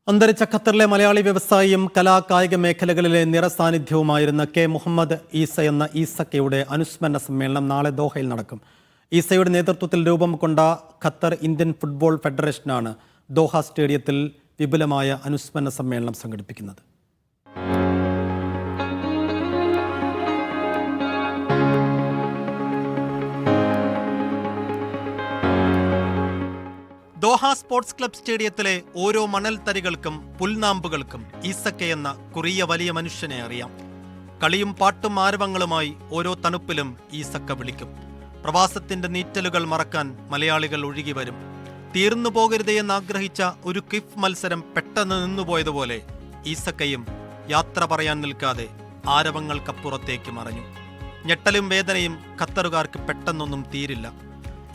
അന്തരിച്ച ഖത്തറിലെ മലയാളി വ്യവസായിയും കലാകായിക മേഖലകളിലെ നിറസാന്നിധ്യവുമായിരുന്ന കെ മുഹമ്മദ് ഈസ എന്ന ഈസക്കയുടെ അനുസ്മരണ സമ്മേളനം നാളെ ദോഹയിൽ നടക്കും. ഈസയുടെ നേതൃത്വത്തിൽ രൂപം കൊണ്ട ഖത്തർ ഇന്ത്യൻ ഫുട്ബോൾ ഫെഡറേഷനാണ് ദോഹ സ്റ്റേഡിയത്തിൽ വിപുലമായ അനുസ്മരണ സമ്മേളനം സംഘടിപ്പിക്കുന്നത്. ദോഹ സ്പോർട്സ് ക്ലബ് സ്റ്റേഡിയത്തിലെ ഓരോ മണൽത്തരികൾക്കും പുൽനാമ്പുകൾക്കും ഈസക്ക എന്ന കുറിയ വലിയ മനുഷ്യനെ അറിയാം. കളിയും പാട്ടും ആരവങ്ങളുമായി ഓരോ തണുപ്പിലും ഈസക്ക വിളിക്കും. പ്രവാസത്തിന്റെ നീറ്റലുകൾ മറക്കാൻ മലയാളികൾ ഒഴുകി വരും. തീർന്നു പോകരുതേ എന്നാഗ്രഹിച്ച ഒരു ക്വിഫ് മത്സരം പെട്ടെന്ന് നിന്നുപോയതുപോലെ ഈസക്കയും യാത്ര പറയാൻ നിൽക്കാതെ ആരവങ്ങൾക്കപ്പുറത്തേക്ക് മറഞ്ഞു. ഞെട്ടലും വേദനയും ഖത്തറുകാർക്ക് പെട്ടെന്നൊന്നും തീരില്ല.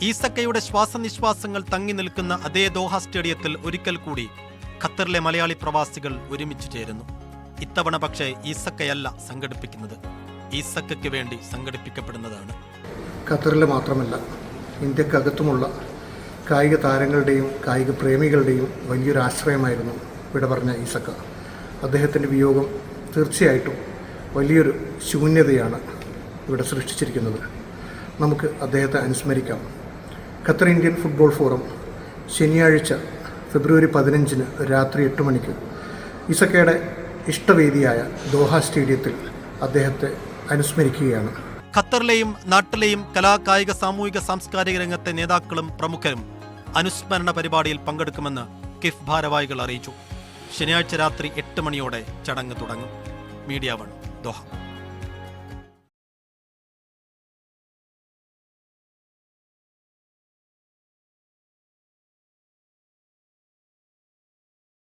ഈസക്കയുടെ ശ്വാസനിശ്വാസങ്ങൾ തങ്ങി നിൽക്കുന്ന അതേ ദോഹ സ്റ്റേഡിയത്തിൽ ഒരിക്കൽ കൂടി ഖത്തറിലെ മലയാളി പ്രവാസികൾ ഒരുമിച്ച് ചേരുന്നു. ഇത്തവണ പക്ഷേ ഈസക്കയല്ല സംഘടിപ്പിക്കുന്നത്, ഈസക്കയ്ക്ക് വേണ്ടി സംഘടിപ്പിക്കപ്പെടുന്നതാണ്. ഖത്തറിലെ മാത്രമല്ല ഇന്ത്യക്കകത്തുമുള്ള കായിക താരങ്ങളുടെയും കായിക പ്രേമികളുടെയും വലിയൊരു ആശ്രയമായിരുന്നു വിട പറഞ്ഞ ഈസക്ക. അദ്ദേഹത്തിൻ്റെ വിയോഗം തീർച്ചയായിട്ടും വലിയൊരു ശൂന്യതയാണ് ഇവിടെ സൃഷ്ടിച്ചിരിക്കുന്നത്. നമുക്ക് അദ്ദേഹത്തെ അനുസ്മരിക്കാം. ഖത്തർ ഇന്ത്യൻ ഫുട്ബോൾ ഫോറം ശനിയാഴ്ച ഫെബ്രുവരി 15 രാത്രി 8 മണിക്ക് ഈസക്കയുടെ ഇഷ്ടവേദിയായ ദോഹ സ്റ്റേഡിയത്തിൽ അദ്ദേഹത്തെ അനുസ്മരിക്കുകയാണ്. ഖത്തറിലെയും നാട്ടിലെയും കലാകായിക സാമൂഹിക സാംസ്കാരിക രംഗത്തെ നേതാക്കളും പ്രമുഖരും അനുസ്മരണ പരിപാടിയിൽ പങ്കെടുക്കുമെന്ന് കിഫ് ഭാരവാഹികൾ അറിയിച്ചു. ശനിയാഴ്ച രാത്രി 8 മണിയോടെ ചടങ്ങ് തുടങ്ങും. Media 1 Doha.